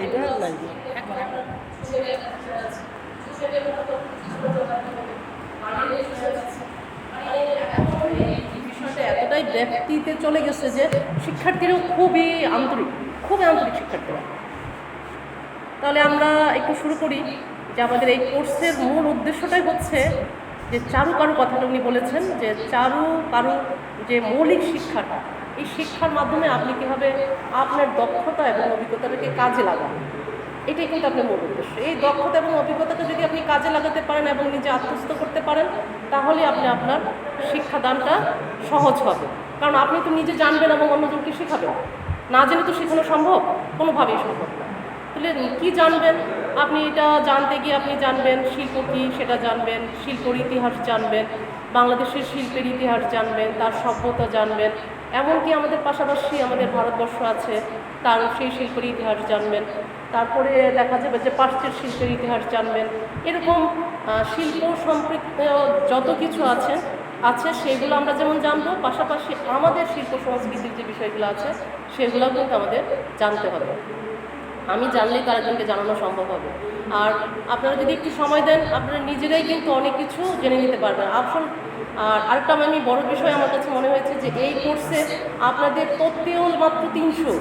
এটা লাগবে। বিষয়টা এতটাই ব্যাপ্তিতে চলে গেছে যে শিক্ষার্থীরাও খুবই আন্তরিক শিক্ষার্থীরা। তাহলে আমরা একটু শুরু করি যে আমাদের এই কোর্সের মূল উদ্দেশ্যটাই হচ্ছে যে চারু কথাটা উনি বলেছেন যে চারু কারু যে মৌলিক শিক্ষাটা, এই শিক্ষার মাধ্যমে আপনি কীভাবে আপনার দক্ষতা এবং অভিজ্ঞতাটাকে কাজে লাগান, এটাই কিন্তু আপনার মূল উদ্দেশ্য। এই দক্ষতা এবং অভিজ্ঞতাকে যদি আপনি কাজে লাগাতে পারেন এবং নিজে আত্মস্থ করতে পারেন, তাহলে আপনি আপনার শিক্ষাদানটা সহজ হবে। কারণ আপনি তো নিজে জানবেন এবং অন্যজনকে শেখাবেন, না জেনে তো শেখানো সম্ভব কোনোভাবেই সম্ভব না। তাহলে কী জানবেন? আপনি এটা জানতে গিয়ে আপনি জানবেন শিল্প কী সেটা জানবেন, শিল্পর ইতিহাস জানবেন, বাংলাদেশের শিল্পের ইতিহাস জানবেন, তার সভ্যতা জানবেন, এমনকি আমাদের পাশাপাশি আমাদের ভারতবর্ষ আছে, তার সেই শিল্পের ইতিহাস জানবেন। তারপরে দেখা যাবে যে পাশ্চাত্য শিল্পের ইতিহাস জানবেন। এরকম শিল্প সম্পৃক্ত যত কিছু আছে সেগুলো আমরা যেমন জানবো, পাশাপাশি আমাদের শিল্প সংস্কৃতির যে বিষয়গুলো আছে সেগুলোও কিন্তু আমাদের জানতে হবে। আমি জানলেই আরেকজনকে জানানো সম্ভব হবে। আর আপনারা যদি একটু সময় দেন, আপনারা নিজেরাই কিন্তু অনেক কিছু জেনে নিতে পারবেন। আসল আরেকটা আমি বড় বিষয় আমার কাছে মনে হয়েছে যে এই কোর্সে আপনাদের তত্ত্বেও মাত্র 300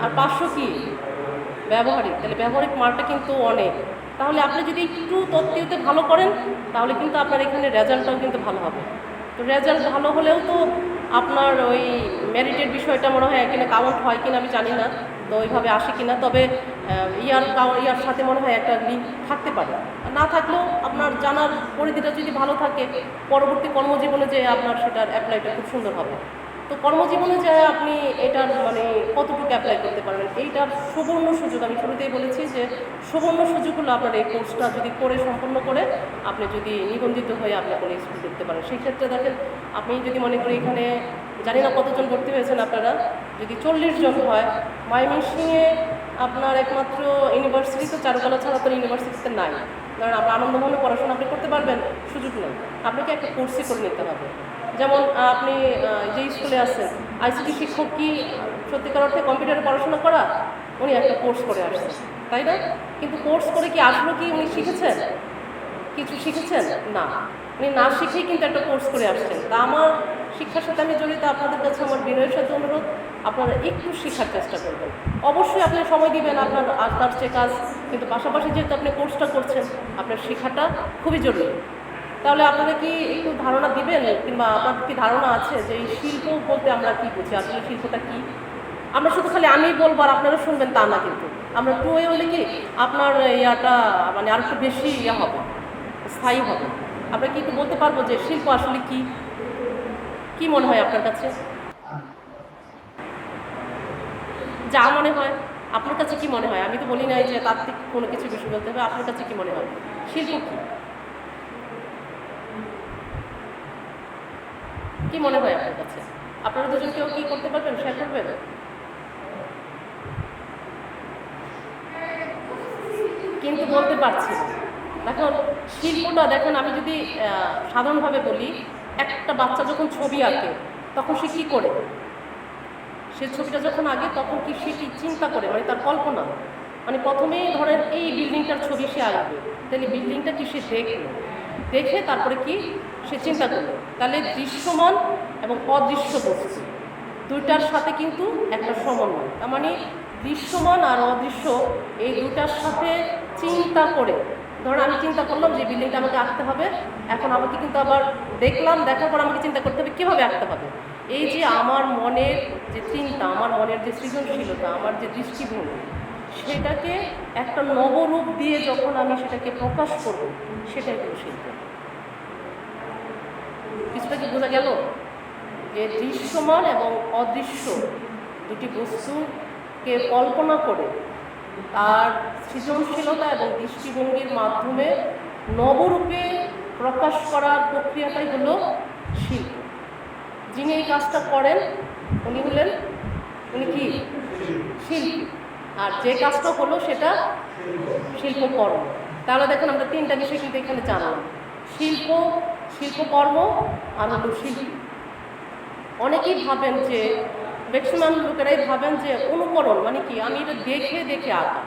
আর 500 কি ব্যবহারিক। তাহলে ব্যবহারিক মানটা কিন্তু অনেক। তাহলে আপনি যদি একটু তত্ত্বীয়তে ভালো করেন, তাহলে কিন্তু আপনার এখানে রেজাল্টটাও কিন্তু ভালো হবে। তো রেজাল্ট ভালো হলেও তো আপনার ওই মেরিটের বিষয়টা মনে হয় এখানে কাউন্ট হয় কিনা আমি জানি না, তো ওইভাবে আসে কিনা। তবে ইয়ার সাথে মনে হয় একটা লিঙ্ক থাকতে পারে। না থাকলেও আপনার জানার পরিধিটা যদি ভালো থাকে, পরবর্তী কর্মজীবনে যে আপনার সেটার অ্যাপ্লাইটা খুব সুন্দর হবে। তো কর্মজীবনে যে আপনি এটার কতটুকু অ্যাপ্লাই করতে পারবেন, এইটার সুবর্ণ সুযোগ। আমি শুরুতেই বলেছি যে সুবর্ণ সুযোগ হলো আপনার এই কোর্সটা যদি সম্পন্ন করে আপনি যদি নিবন্ধিত হয়ে আপনি কোনো স্কুল করতে পারেন। সেই ক্ষেত্রে দেখেন, আপনি যদি মনে করি এখানে জানি না কতজন ভর্তি হয়েছেন আপনারা, যদি 40 জন হয়, ময়মনসিংহে আপনার একমাত্র ইউনিভার্সিটি তো চারুকলা ছাড়া তো ইউনিভার্সিটিতে নাই। কারণ আপনার আনন্দমনে পড়াশোনা আপনি করতে পারবেন, সুযোগ নেই। আপনাকে একটা কোর্সই করে নিতে হবে। যেমন আপনি যে স্কুলে আছেন, আইসিটি শিক্ষক কি সত্যিকার অর্থে কম্পিউটারে পড়াশোনা করা? উনি একটা কোর্স করে আসছেন, তাই না? কিন্তু কোর্স করে কি আসলো কি উনি শিখেছেন? কিছু শিখেছেন না, উনি না শিখেই কিন্তু একটা কোর্স করে আসছেন। তা আমার শিক্ষার সাথে আমি জড়িত, আপনাদের কাছে আমার বিনয়ের সাথে অনুরোধ, আপনারা একটু শেখার চেষ্টা করবেন। অবশ্যই আপনি সময় দিবেন আপনার কাজ চেয়ে কাজ, কিন্তু পাশাপাশি যেহেতু আপনি কোর্সটা করছেন, আপনার শেখাটা খুবই জরুরি। তাহলে আপনারা কি একটু ধারণা দিবেন, কিংবা আপনার কি ধারণা আছে যে এই শিল্প বলতে আমরা কী বুঝি, আসলে শিল্পটা কী? আমরা শুধু খালি আমি বলবো আর আপনারা শুনবেন তা না, কিন্তু আমরা একটু হলে কি আপনার ইয়াটা আর একটু বেশি হবে, স্থায়ী হবে। আমরা কি একটু বলতে পারবো যে শিল্প আসলে কি? কি মনে হয় আপনার কাছে? যা মনে হয় আপনার কাছে কি মনে হয়? আমি তো বলি নাই যে তাত্ত্বিক কোনো কিছু বিষয় বলতে হবে। আপনার কাছে কি মনে হয় শিল্প কি? কি মনে হয় আপনার কাছে? আপনারা দুজন কেউ কি করতে পারবেন, শেয়ার করবেন? কিন্তু বলতে পারছি না। দেখুন শিল্পটা, দেখুন আমি যদি সাধারণভাবে বলি, একটা বাচ্চা যখন ছবি আঁকে তখন সে কী করে? সে ছবিটা যখন আঁকে তখন কি সেটি চিন্তা করে, তার কল্পনা, প্রথমেই ধরেন এই বিল্ডিংটার ছবি সে আঁকবে, তাহলে বিল্ডিংটা কি সে দেখে তারপরে কি সে চিন্তা করবে। তাহলে দৃশ্যমান এবং অদৃশ্য বস্তু দুইটার সাথে কিন্তু একটা সমন্বয়। তার দৃশ্যমান আর অদৃশ্য এই দুটার সাথে চিন্তা করে, ধরুন আমি চিন্তা করলাম যে বিল্ডিংটা আমাকে আঁকতে হবে, এখন আমাকে কিন্তু আবার দেখলাম, দেখার পর আমাকে চিন্তা করতে হবে কীভাবে আঁকতে হবে। এই যে আমার মনের যে চিন্তা, আমার মনের যে সৃজনশীলতা, আমার যে দৃষ্টিভঙ্গি, সেটাকে একটা নবরূপ দিয়ে যখন আমি সেটাকে প্রকাশ করব, সেটাই হলো শিল্প। কিছুটা কি বোঝা গেল? যে দৃশ্যমান এবং অদৃশ্য দুটি বস্তুকে কল্পনা করে তার সৃজনশীলতা এবং দৃষ্টিভঙ্গির মাধ্যমে নবরূপে প্রকাশ করার প্রক্রিয়াটাই হলো শিল্প। যিনি এই কাজটা করেন উনি কি শিল্পী, আর যে কাজটা হলো সেটা শিল্পকর্ম। তাহলে দেখুন আমরা তিনটা বিষয় কিন্তু এখানে জানলাম, শিল্পকর্ম আর হলো শিল্পী। অনেকেই ভাবেন যে ম্যাক্সিমাম লোকেরাই ভাবেন যে অনুকরণ মানে কি, আমি এটা দেখে দেখে আঁকা,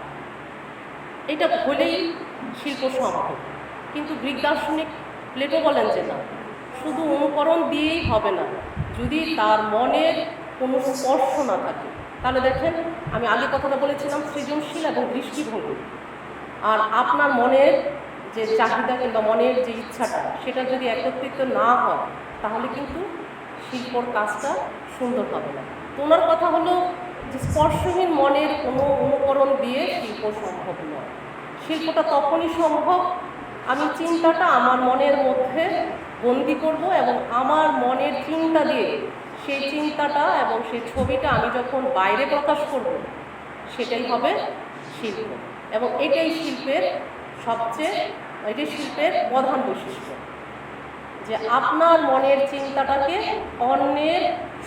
এটা হলেই শিল্প সম্ভব। কিন্তু গ্রিক দার্শনিক প্লেটো বলেন যে না, শুধু অনুকরণ দিয়েই হবে না, যদি তার মনের কোনো স্পর্শ না থাকে। তাহলে দেখেন, আমি আগে কথাটা বলেছিলাম সৃজনশীল এবং দৃষ্টিভঙ্গি, আর আপনার মনের যে চাহিদা কিংবা মনের যে ইচ্ছাটা, সেটা যদি একত্রিত না হয় তাহলে কিন্তু শিল্পর কাজটা সুন্দর হবে না। তো ওনার কথা হলো যে স্পর্শহীন মনের কোনো অনুকরণ দিয়ে শিল্প সম্ভব নয়। শিল্পটা তখনই সম্ভব আমি চিন্তাটা আমার মনের মধ্যে বন্দি করব, এবং আমার মনের চিন্তা দিয়ে সেই চিন্তাটা এবং সেই ছবিটা আমি যখন বাইরে প্রকাশ করব, সেটাই হবে শিল্প। এবং এটাই শিল্পের প্রধান বৈশিষ্ট্য, যে আপনার মনের চিন্তাটাকে অন্যের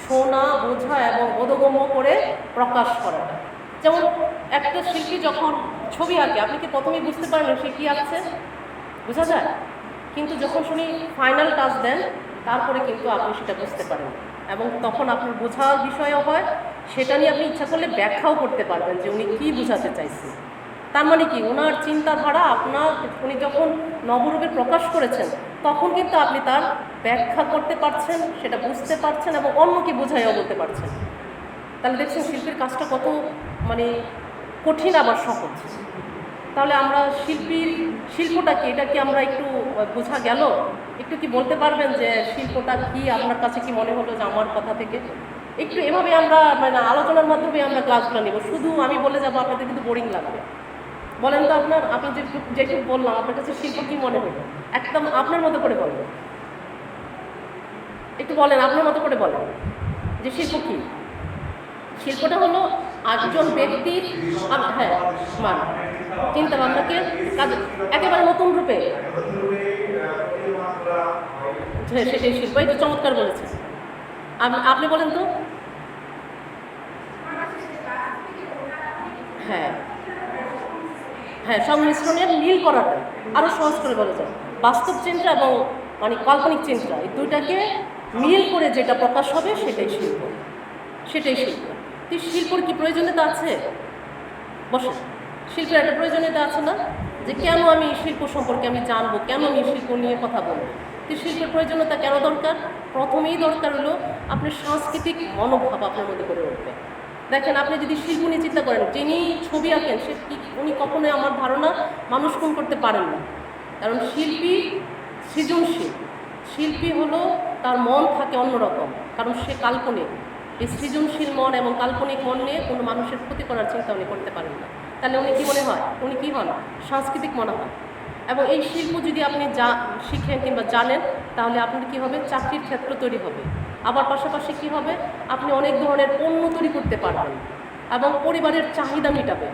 শোনা, বোঝা এবং বোধগম্য করে প্রকাশ করাটা। যেমন একটা শিল্পী যখন ছবি আঁকে, আপনি কি প্রথমেই বুঝতে পারেন সে কী আঁকছে? বোঝা যায়, কিন্তু যখন শুনি ফাইনাল টাচ দেন, তারপরে কিন্তু আপনি সেটা বুঝতে পারেন, এবং তখন আপনার বোঝার বিষয়ও হয়, সেটা নিয়ে আপনি ইচ্ছা করলে ব্যাখ্যাও করতে পারবেন যে উনি কী বোঝাতে চাইছেন। তার মানে কি, ওনার চিন্তাধারা উনি যখন নবরূপে প্রকাশ করেছেন, তখন কিন্তু আপনি তার ব্যাখ্যা করতে পারছেন, সেটা বুঝতে পারছেন এবং অন্যকে বোঝাইও বলতে পারছেন। তাহলে দেখছেন শিল্পের কাজটা কত মানে কঠিন আবার সহজ। তাহলে আমরা শিল্পটা কি, এটা কি আমরা একটু বোঝা গেল? একটু কি বলতে পারবেন যে শিল্পটা কি? আপনার কাছে কি মনে হলো যে আমার কথা থেকে? একটু এভাবে আমরা মানে আলোচনার মাধ্যমে আমরা ক্লাসগুলো নেব, শুধু আমি বলে যাবো আপনাদের কিন্তু বোরিং লাগবে। বলেন তো আপনি যেটুকু বললাম, আপনার কাছে শিল্প কি মনে হলো? একদম আপনার মতো করে বলেন, একটু বলেন আপনার মতো করে বলেন যে শিল্প কি। শিল্পটা হলো একজন ব্যক্তির মান চিন্তা ভাবনাকে কাজ একেবারে নতুন রূপে, সেটাই শিল্প। এই তো চমৎকার বলেছে, আপনি বলেন তো। হ্যাঁ, সংমিশ্রণের মিল করাটা আরও সহজ করে বলা যায়। বাস্তব চিন্তা এবং মানে কাল্পনিক চিন্তা, এই দুইটাকে মিল করে যেটা প্রকাশ হবে সেটাই শিল্প। তো শিল্পর কি প্রয়োজনীয়তা আছে? বসে, শিল্পের একটা প্রয়োজনীয়তা আছে না, যে কেন আমি শিল্প সম্পর্কে আমি জানবো, কেন আমি শিল্প নিয়ে কথা বলবো। তো শিল্পের প্রয়োজনীয়তা কেন দরকার? প্রথমেই দরকার হলো আপনার সাংস্কৃতিক মনোভাব আপনার মধ্যে গড়ে উঠবে। দেখেন, আপনি যদি শিল্প নিয়ে চিন্তা করেন, যিনি ছবি আঁকেন উনি কখনোই আমার ধারণা মানুষ খুন করতে পারেন না, কারণ শিল্পী হলো তার মন থাকে অন্যরকম, কারণ সে কাল্পনিক। এই সৃজনশীল মন এবং কাল্পনিক মন নিয়ে কোনো মানুষের ক্ষতি করার চিন্তা উনি করতে পারেন না। তাহলে উনি কী মনে হয়? উনি কী হন? সাংস্কৃতিক মনে হয়। এবং এই শিল্প যদি আপনি শিখেন কিংবা জানেন, তাহলে আপনার কী হবে? চাকরির ক্ষেত্র তৈরি হবে। আবার পাশাপাশি কী হবে? আপনি অনেক ধরনের পণ্য তৈরি করতে পারবেন এবং পরিবারের চাহিদা মেটাবে,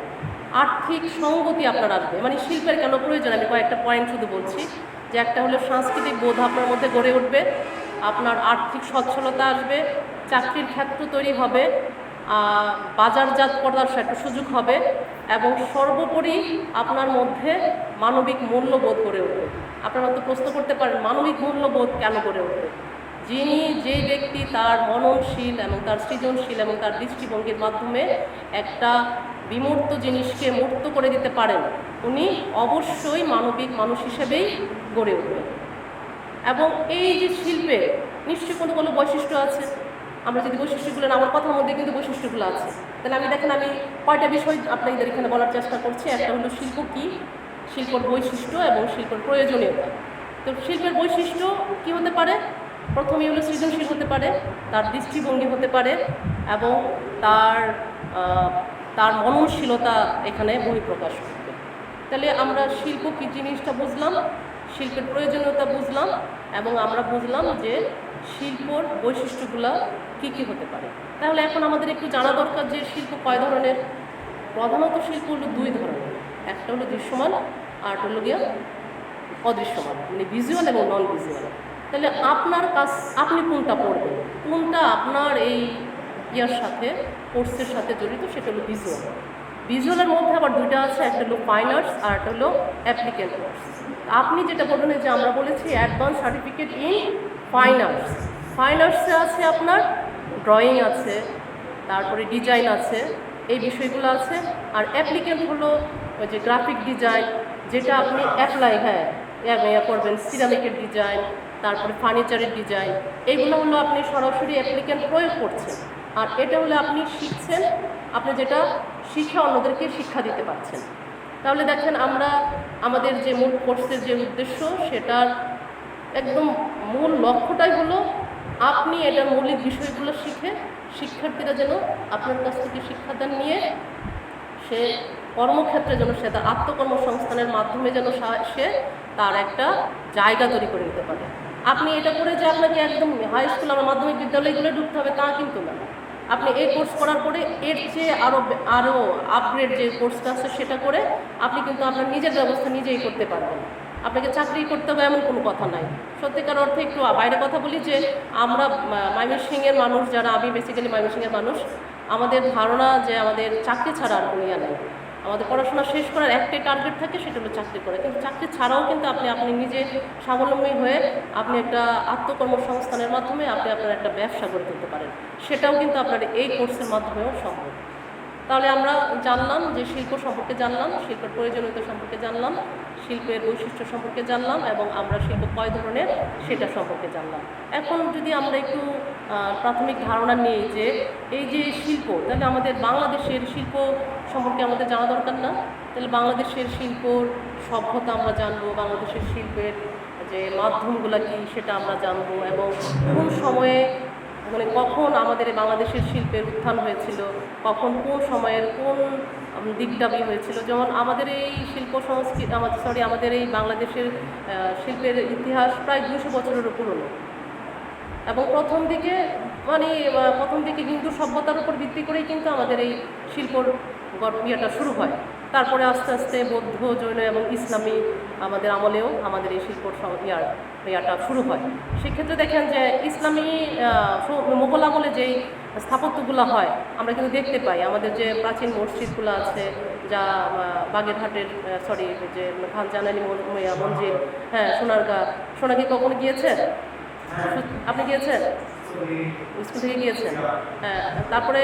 আর্থিক সঙ্গতি আপনার আসবে। মানে শিল্পের কেন প্রয়োজন, আমি কয়েকটা পয়েন্ট শুধু বলছি। যে একটা হলো সাংস্কৃতিক বোধ আপনার মধ্যে গড়ে উঠবে, আপনার আর্থিক সচ্ছলতা আসবে, চাকরির ক্ষেত্র তৈরি হবে, বাজারজাত করার একটা সুযোগ হবে, এবং সর্বোপরি আপনার মধ্যে মানবিক মূল্যবোধ গড়ে উঠবে। আপনারা তো প্রশ্ন করতে পারেন, মানবিক মূল্যবোধ কেন গড়ে উঠবে? যে ব্যক্তি তার মননশীল এবং তার সৃজনশীল এবং তার দৃষ্টিভঙ্গির মাধ্যমে একটা বিমূর্ত জিনিসকে মূর্ত করে দিতে পারেন, উনি অবশ্যই মানবিক মানুষ হিসেবেই গড়ে উঠবেন। এবং এই যে শিল্পের নিশ্চয়ই কোনো বৈশিষ্ট্য আছে। আমরা যদি বৈশিষ্ট্যগুলো, আমার কথার মধ্যে কিন্তু বৈশিষ্ট্যগুলো আছে, তাহলে আমি দেখেন আমি কয়টা বিষয় আপনাদের এখানে বলার চেষ্টা করছি। একটা হলো শিল্প কী, শিল্পর বৈশিষ্ট্য এবং শিল্পের প্রয়োজনীয়তা। তো শিল্পের বৈশিষ্ট্য কী হতে পারে? প্রথমেই হলো সৃজনশীল হতে পারে, তার দৃষ্টিভঙ্গি হতে পারে, এবং তার মননশীলতা এখানে বহিঃপ্রকাশ করবে। তাহলে আমরা শিল্প কী জিনিসটা বুঝলাম, শিল্পের প্রয়োজনীয়তা বুঝলাম, এবং আমরা বুঝলাম যে শিল্পর বৈশিষ্ট্যগুলো কী কী হতে পারে। তাহলে এখন আমাদের একটু জানা দরকার যে শিল্প কয় ধরনের। প্রধানত শিল্প হলো দুই ধরনের, একটা হলো দৃশ্যমান আর হলো গিয়া অদৃশ্যমান, মানে ভিজুয়াল এবং নন ভিজুয়াল। তাহলে আপনার কাজ, আপনি কোনটা পড়বেন, কোনটা আপনার এই কোর্সের সাথে জড়িত, সেটা হলো ভিজুয়াল। ভিজুয়ালের মধ্যে আবার দুইটা আছে, একটা হলো ফাইন আর্টস আর একটা হলো অ্যাপ্লিকেন্ট কোর্স। আপনি যেটা বলবেন, যে আমরা বলেছি advance certificate in fine arts. Fine আর্টসে আছে আপনার ড্রয়িং আছে, তারপরে ডিজাইন আছে, এই বিষয়গুলো আছে। আর অ্যাপ্লিকেন্ট হলো ওই যে গ্রাফিক ডিজাইন, যেটা আপনি অ্যাপ্লাই করবেন, সিরামিকের ডিজাইন, তারপরে ফার্নিচারের ডিজাইন, এইগুলো হলো আপনি সরাসরি অ্যাপ্লিকেন্ট প্রয়োগ করছেন। আর এটা হলো আপনি শিখছেন, আপনি যেটা শিখে অন্যদেরকে শিক্ষা দিতে পারছেন। তাহলে দেখেন আমরা আমাদের যে মূল কোর্সের যে উদ্দেশ্য, সেটার একদম মূল লক্ষ্যটাই হলো আপনি এটার মৌলিক বিষয়গুলো শিখে শিক্ষার্থীরা যেন আপনার কাছ থেকে শিক্ষাদান নিয়ে সে কর্মক্ষেত্রে যেন সে তার আত্মকর্মসংস্থানের মাধ্যমে যেন সে তার একটা জায়গা তৈরি করে নিতে পারে। আপনি এটা করে যে আপনাকে একদম হাই স্কুল বা মাধ্যমিক বিদ্যালয়গুলো ঢুকতে হবে তা কিন্তু না। আপনি এই কোর্স করার পরে এর চেয়ে আরও আপগ্রেড যে কোর্সটা আছে সেটা করে আপনি কিন্তু আপনার নিজের ব্যবস্থা নিজেই করতে পারবেন। আপনাকে চাকরি করতে হবে এমন কোনো কথা নাই। সত্যিকার অর্থে একটু বাইরে কথা বলি যে আমরা ময়মনসিংহের মানুষ যারা, আমি বেসিক্যালি ময়মনসিংহের মানুষ, আমাদের ধারণা যে আমাদের চাকরি ছাড়া আর কোনো ইয়া নেই। আমাদের পড়াশোনা শেষ করার একটাই টার্গেট থাকে, সেটা হলো চাকরি করা। কিন্তু চাকরি ছাড়াও কিন্তু আপনি নিজে স্বাবলম্বী হয়ে আপনি একটা আত্মকর্মসংস্থানের মাধ্যমে আপনি আপনার একটা ব্যবসা গড়ে তুলতে পারেন। সেটাও কিন্তু আপনার এই কোর্সের মাধ্যমেও সম্ভব। তাহলে আমরা জানলাম যে শিল্প সম্পর্কে জানলাম, শিল্পের প্রয়োজনীয়তা সম্পর্কে জানলাম, শিল্পের বৈশিষ্ট্য সম্পর্কে জানলাম, এবং আমরা শিল্প কয় ধরনের সেটা সম্পর্কে জানলাম। এখন যদি আমরা একটু প্রাথমিক ধারণা নিই যে এই যে শিল্প, তাহলে আমাদের বাংলাদেশের শিল্প সম্পর্কে আমাদের জানা দরকার না? তাহলে বাংলাদেশের শিল্পর সভ্যতা আমরা জানবো, বাংলাদেশের শিল্পের যে মাধ্যমগুলো কী সেটা আমরা জানবো, এবং কোন সময়ে মানে কখন আমাদের বাংলাদেশের শিল্পের উত্থান হয়েছিল, কখন কোন সময়ের কোন দিকদাবি হয়েছিল। যেমন আমাদের এই শিল্প সংস্কৃতি আমাদের এই বাংলাদেশের শিল্পের ইতিহাস প্রায় 200 বছরেরও পুরনো, এবং প্রথম দিকে হিন্দু সভ্যতার উপর ভিত্তি করেই কিন্তু আমাদের এই শিল্পর ইয়েটা শুরু হয়। তারপরে আস্তে আস্তে বৌদ্ধ, জৈন এবং ইসলামী আমাদের আমলেও আমাদের এই শিল্পর ইয়াটা শুরু হয়। সেক্ষেত্রে দেখেন যে ইসলামী মোগল আমলে যেই স্থাপত্যগুলো হয় আমরা কিন্তু দেখতে পাই। আমাদের যে প্রাচীন মসজিদগুলো আছে, যা বাগেরহাটের যে খানজানানি মঞ্জিল, হ্যাঁ, সোনারগাঁ কখনো গিয়েছেন? আপনি গিয়েছেন? স্কুল থেকে গিয়েছেন? হ্যাঁ। তারপরে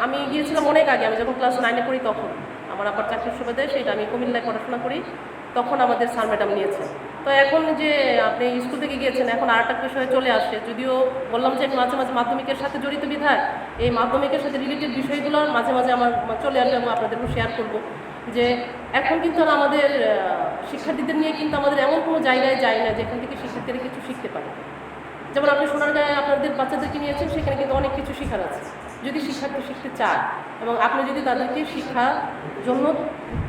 আমি গিয়েছিলাম অনেক আগে, আমি যখন ক্লাস 9-এ পড়ি তখন। আমার আবার চাকরির সুবাদে সেটা আমি কুমিল্লায় পড়াশোনা করি, তখন আমাদের স্যার ম্যাডাম নিয়েছেন। তো এখন যে আপনি স্কুল থেকে গিয়েছেন, এখন আর একটা বিষয়ে চলে আসে। যদিও বললাম যে মাঝে মাঝে মাধ্যমিকের সাথে জড়িত বিধায় এই মাধ্যমিকের সাথে রিলেটেড বিষয়গুলো মাঝে মাঝে আমার চলে আসবে এবং আপনাদেরকে শেয়ার করব। যে এখন কিন্তু আমাদের শিক্ষার্থীদের নিয়ে কিন্তু আমাদের এমন কোনো জায়গায় যায় না যেখান থেকে শিক্ষার্থীরা কিছু শিখতে পারে। যেমন আপনি সোনারগাঁয়ে আপনাদের বাচ্চাদেরকে নিয়েছেন, সেখানে কিন্তু অনেক কিছু শেখার আছে যদি শিক্ষার্থী শিখতে চায়, এবং আপনি যদি তাদেরকে শিক্ষার জন্য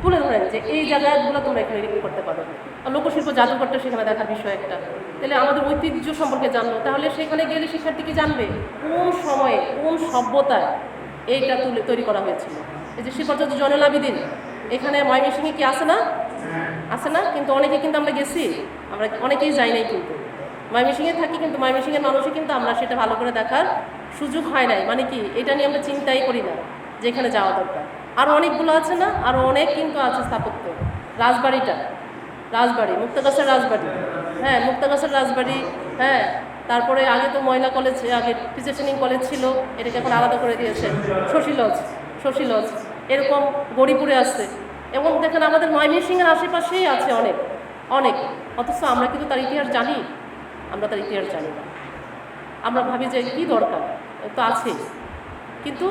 তুলে ধরেন যে এই জায়গাগুলো তোমরা এখানে রেকর্ড করতে পারো। আর লোকশিল্প জাদুঘরটা সেখানে দেখার বিষয় একটা। তাহলে আমাদের ঐতিহ্য সম্পর্কে জানলো, তাহলে সেখানে গেলে শিক্ষার্থী কি জানবে কোন সময়ে কোন সভ্যতায় এইটা তৈরি করা হয়েছিল। এই যে শিল্পাচার্য জয়নুল আবেদিন এখানে ময়মনসিংহে কি আছে না? আছে না? কিন্তু অনেকে কিন্তু আমরা গেছি, আমরা অনেকেই যাই নাই, কিন্তু ময়মনসিংহে থাকি, কিন্তু ময়মনসিংহের মানুষই কিন্তু আমরা সেটা ভালো করে দেখার সুযোগ হয় নাই। মানে কি, এটা নিয়ে আমরা চিন্তাই করি না যে এখানে যাওয়া দরকার। আরও অনেকগুলো আছে না? আরও অনেক কিন্তু আছে স্থাপত্য। রাজবাড়ি, মুক্তাগাছার রাজবাড়ি, হ্যাঁ, মুক্তাগাছার রাজবাড়ি, হ্যাঁ। তারপরে আগে তো মহিলা কলেজ, আগে টিচার ট্রেনিং কলেজ ছিল, এটাকে এখন আলাদা করে দিয়েছে শশী লজ, এরকম গড়িপুরে আছে। এবং দেখেন আমাদের ময়মনসিংহের আশেপাশেই আছে অনেক, অথচ আমরা কিন্তু তার ইতিহাস জানি? আমরা তার ইতিহাস জানি না। আমরা ভাবি যে কী দরকার, তো আছে, কিন্তু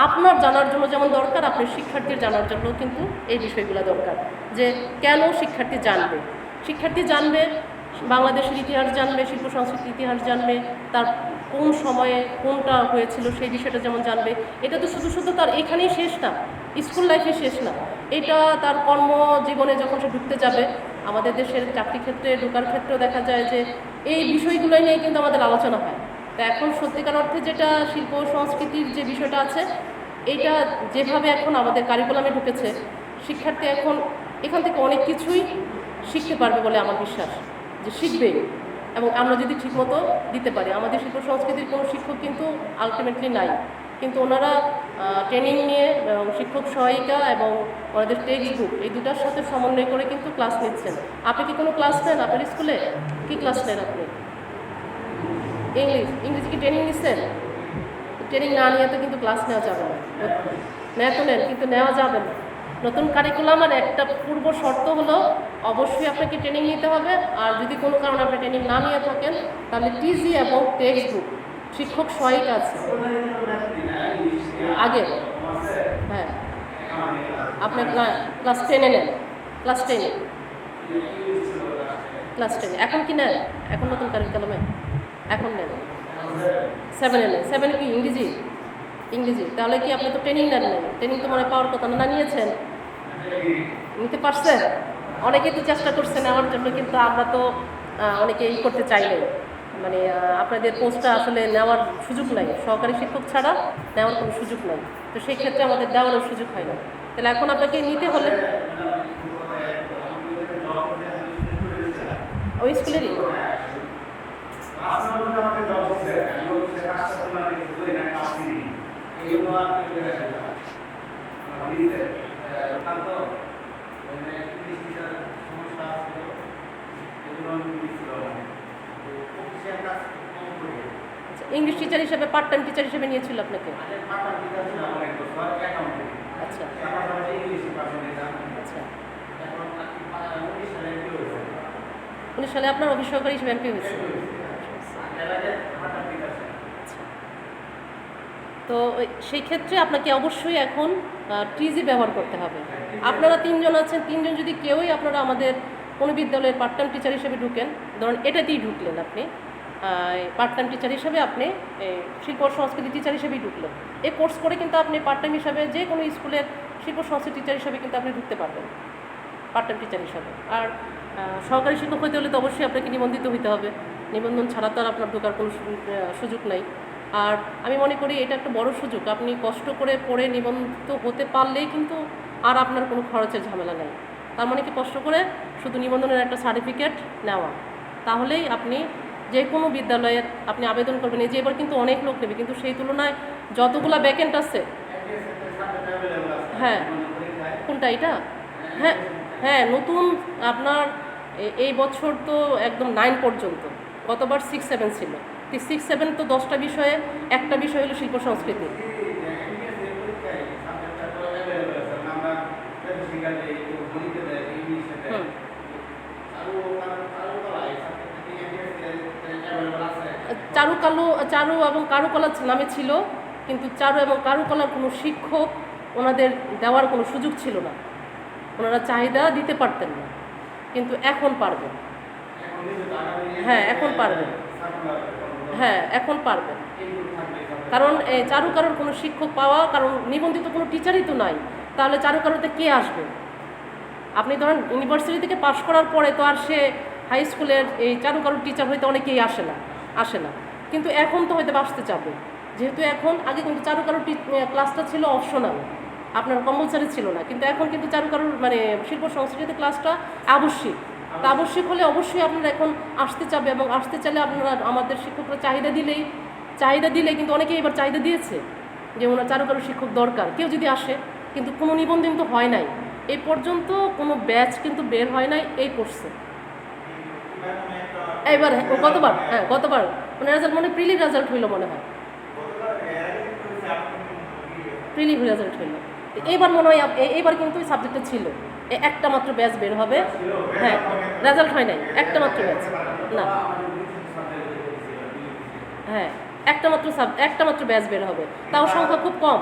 আপনার জানার জন্য যেমন দরকার, আপনার শিক্ষার্থীর জানার জন্য কিন্তু এই বিষয়গুলো দরকার। যে কেন শিক্ষার্থী জানবে বাংলাদেশের ইতিহাস জানবে, শিল্প সংস্কৃতির ইতিহাস জানবে, তার কোন সময়ে কোনটা হয়েছিল সেই বিষয়টা যেমন জানবে। এটা তো শুধু তার এখানেই শেষ না, স্কুল লাইফে শেষ না, এটা তার কর্মজীবনে যখন সে ঢুকতে যাবে, আমাদের দেশের চাকরি ক্ষেত্রে ঢোকার ক্ষেত্রেও দেখা যায় যে এই বিষয়গুলো নিয়ে কিন্তু আমাদের আলোচনা হয়। তো এখন সত্যিকার অর্থে যেটা শিল্প সংস্কৃতির যে বিষয়টা আছে, এইটা যেভাবে এখন আমাদের কারিকুলামে ঢুকেছে, শিক্ষার্থী এখন এখান থেকে অনেক কিছুই শিখতে পারবে বলে আমার বিশ্বাস, যে শিখবে। এবং আমরা যদি ঠিকমতো দিতে পারি, আমাদের শিল্প সংস্কৃতির কোনো শিক্ষক কিন্তু আলটিমেটলি নাই, কিন্তু ওনারা ট্রেনিং নিয়ে শিক্ষক সহায়িকা এবং ওনাদের টেক্সট বুক এই দুটার সাথে সমন্বয় করে কিন্তু ক্লাস নিচ্ছেন। আপনি কি কোনো ক্লাস নেন আপনার স্কুলে? কি ক্লাস নেন আপনি? ইংরেজি কি ট্রেনিং নিচ্ছেন? ট্রেনিং না নিয়ে তো কিন্তু ক্লাস নেওয়া যাবে না। নেয় তো নেন, কিন্তু নেওয়া যাবে না। নতুন কারিকুলামের একটা পূর্ব শর্ত হলো অবশ্যই আপনাকে ট্রেনিং নিতে হবে। আর যদি কোনো কারণে আপনি ট্রেনিং না নিয়ে থাকেন তাহলে টিজি এবং টেক্সট বুক শিক্ষক সহায়িক আছে আগে। হ্যাঁ, আপনার ক্লাস 10-এ নেন, ক্লাস 10-এ, ক্লাস 10-এ এখন কি নেন? এখন নতুন কারিকুলামে এখন নেন 7-এ নেন। 7 কি ইংরেজি? ইংরেজি। তাহলে কি আপনি তো ট্রেনিং নেন নাই? ট্রেনিং তো মনে পাওয়ার কথা না, নিয়েছেন? নিতে পারছেন? অনেকেই তো চেষ্টা করছে নেওয়ার জন্য, কিন্তু আমরা তো অনেকে করতে চাই নাই। মানে আপনাদের পোস্টটা আসলে নেওয়ার সুযোগ নাই, সহকারী শিক্ষক ছাড়া নেওয়ার কোনো সুযোগ নাই। তো সেই ক্ষেত্রে আমাদের দেওয়ারও সুযোগ হয় না। তাহলে এখন আপনাকে নিতে হলে ওই স্কুলেরই ইংলিশ টিচার হিসেবে, পার্ট টাইম টিচার হিসেবে নিয়েছিল আপনাকে? আচ্ছা আচ্ছা। 19 সালে আপনার অফিস সহকারী হিসেবে এমপি হয়েছে। তো সেই ক্ষেত্রে আপনাকে অবশ্যই এখন টিজি ব্যবহার করতে হবে। আপনারা 3 জন আছেন, 3 জন যদি কেউই আপনারা আমাদের কোনো বিদ্যালয়ের পার্ট টাইম টিচার হিসেবে ঢুকেন, ধরুন এটাতেই ঢুকলেন আপনি, পার্ট টাইম টিচার হিসেবে আপনি শিল্প সংস্কৃতি টিচার হিসেবেই ঢুকলেন। এই কোর্স করে কিন্তু আপনি পার্ট টাইম হিসাবে যে কোনো স্কুলের শিল্প সংস্কৃতি টিচার হিসেবে কিন্তু আপনি ঢুকতে পারবেন, পার্ট টাইম টিচার হিসাবে। আর সহকারী শিক্ষক হতে হলে তো অবশ্যই আপনাকে নিবন্ধিত হতে হবে। নিবন্ধন ছাড়া তো আর আপনার ঢোকার কোনো সুযোগ নাই। আর আমি মনে করি এটা একটা বড় সুযোগ। আপনি কষ্ট করে পড়ে নিবন্ধিত হতে পারলেই কিন্তু আর আপনার কোনো খরচের ঝামেলা নেই। তার মানে কি, কষ্ট করে শুধু নিবন্ধনের একটা সার্টিফিকেট নেওয়া, তাহলেই আপনি যে কোনো বিদ্যালয়ের আপনি আবেদন করবেন। এই যে এবার কিন্তু অনেক লোক নেবে, কিন্তু সেই তুলনায় যতগুলা ভ্যাকেন্ট আছে। হ্যাঁ, কোনটা এটা? হ্যাঁ হ্যাঁ, নতুন আপনার এই বছর তো একদম 9 পর্যন্ত, গতবার 6-7 ছিল। 6-7 তো 10টা বিষয়ে, একটা বিষয় হলো শিল্প সংস্কৃতি। চারু এবং কারুকলা নামে ছিল, কিন্তু চারু এবং কারুকলার কোনো শিক্ষক ওনাদের দেওয়ার কোনো সুযোগ ছিল না, ওনারা চাহিদা দিতে পারতেন না। কিন্তু এখন পারবেন। হ্যাঁ, এখন পারবেন। হ্যাঁ, এখন পারবেন। কারণ চারুকারুর কোনো শিক্ষক পাওয়া, কারণ নিবন্ধিত কোনো টিচারই তো নাই, তাহলে চারুকারুতে কে আসবে? আপনি ধরেন ইউনিভার্সিটি থেকে পাশ করার পরে তো আর সে হাই স্কুলের এই চারুকারুর টিচার হইতে অনেকেই আসে না। কিন্তু এখন তো হয়তো আসতে চাবে, যেহেতু এখন, আগে কিন্তু চারুকারুর ক্লাসটা ছিল অপশনাল, আপনার কম্পালসারি ছিল না। কিন্তু এখন কিন্তু চারুকারুর মানে শিল্প সংস্কৃতি ক্লাসটা আবশ্যিক। তা আবশ্যিক হলে অবশ্যই আপনারা এখন আসতে চাবে, এবং আসতে চাইলে আপনারা আমাদের শিক্ষকরা চাহিদা দিলেই কিন্তু অনেকেই এবার চাহিদা দিয়েছে যে ওনার চারুকারুর শিক্ষক দরকার, কেউ যদি আসে। কিন্তু কোনো নিবন্ধন তো হয় নাই, এই পর্যন্ত কোনো ব্যাচ কিন্তু বের হয় নাই এই কোর্সে। এইবার গতবার মানে রেজাল্ট, মানে প্রিলি রেজাল্ট হইলো মনে হয়, প্রিলি রেজাল্ট হইলো। এইবার মনে হয় এইবার কিন্তু সাবজেক্টটা ছিল, একটা মাত্র ব্যাচ বের হবে। হ্যাঁ, রেজাল্ট হয় নাই, একটা মাত্র ব্যাচ না। হ্যাঁ, একটা মাত্র ব্যাচ বের হবে, তাও সংখ্যা খুব কম।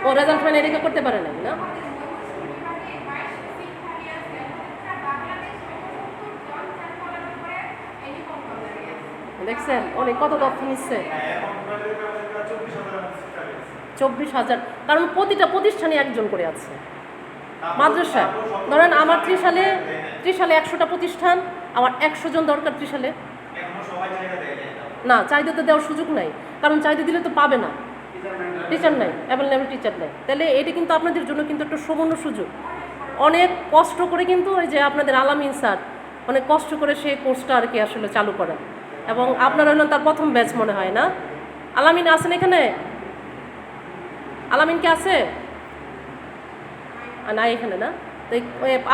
ও রেজাল্ট হয় নাই, রেখা করতে পারে নাই না। দেখছেন অনেক কত তথ্য নিচ্ছে। 24,000, কারণ প্রতিটা প্রতিষ্ঠানে একজন করে আছে। মাদ্রাসা ধরেন আমার 30 সালে 100টা প্রতিষ্ঠান, আমার 100 জন দরকার 30 সালে। না, চাহিদা তো দেওয়ার সুযোগ নাই, কারণ চাহিদা দিলে তো পাবে না, টিচার নাই, অ্যাভেলেবল টিচার নাই। তাহলে এটা কিন্তু আপনাদের জন্য কিন্তু একটা সুবর্ণ সুযোগ। অনেক কষ্ট করে কিন্তু ওই যে আপনাদের আলামিন স্যার অনেক কষ্ট করে সেই কোর্সটা আর কি আসলে চালু করেন, এবং আপনারা হলেন তার প্রথম ব্যাচ মনে হয় না? আলামিন আছেন এখানে? আলামিন কি আছে না এখানে? না, তো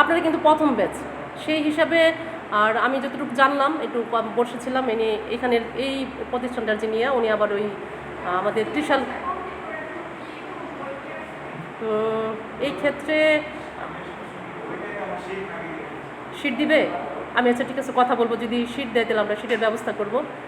আপনারা কিন্তু প্রথম ব্যাচ, সেই হিসাবে আর আমি যতটুকু জানলাম একটু বসেছিলাম এখানের এই প্রতিষ্ঠানটার যিনি উনি আবার ওই আমাদের ত্রিশাল এই ক্ষেত্রে সিট দিবে। আমি আচ্ছা ঠিক আছে কথা বলবো, যদি সিট দেয় তাহলে আমরা সিটের ব্যবস্থা করব।